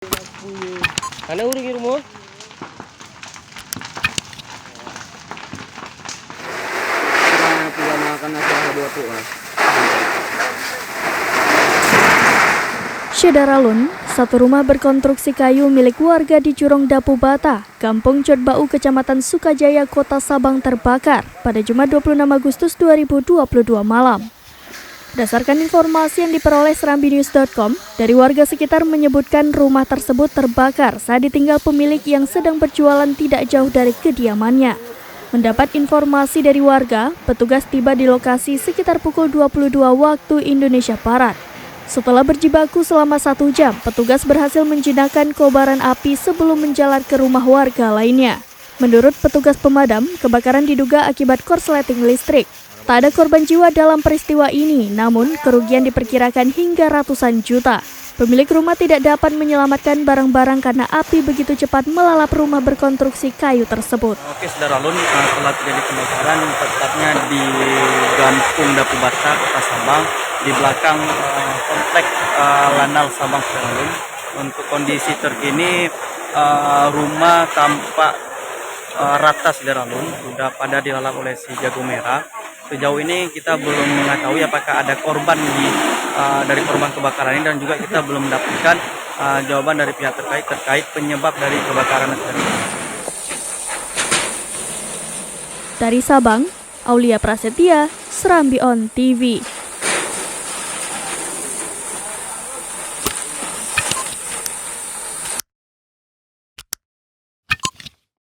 Mana urus di rumah? Syedaralun, satu rumah berkonstruksi kayu milik warga di Curong Dapu Bata, Kampung Codbau, Kecamatan Sukajaya, Kota Sabang terbakar pada Jumat 26 Agustus 2022 malam. Berdasarkan informasi yang diperoleh serambinews.com, dari warga sekitar menyebutkan rumah tersebut terbakar saat ditinggal pemilik yang sedang berjualan tidak jauh dari kediamannya. Mendapat informasi dari warga, petugas tiba di lokasi sekitar pukul 22 waktu Indonesia Barat. Setelah berjibaku selama 1 jam, petugas berhasil menjinakkan kobaran api sebelum menjalar ke rumah warga lainnya. Menurut petugas pemadam, kebakaran diduga akibat korsleting listrik. Tak ada korban jiwa dalam peristiwa ini, namun kerugian diperkirakan hingga ratusan juta. Pemilik rumah tidak dapat menyelamatkan barang-barang karena api begitu cepat melalap rumah berkonstruksi kayu tersebut. Oke, Syedaralun, telah terjadi kebakaran tepatnya di Kampung Dapu Bata, Kota Sabang, di belakang komplek Lanal Sabang, Syedaralun. Untuk kondisi terkini, rumah tampak rata, Syedaralun, sudah pada dilalap oleh si jago merah. Sejauh ini kita belum mengetahui apakah ada korban dari korban kebakaran ini, dan juga kita belum mendapatkan jawaban dari pihak terkait penyebab dari kebakaran tersebut. Dari Sabang, Aulia Prasetya, Serambi On TV.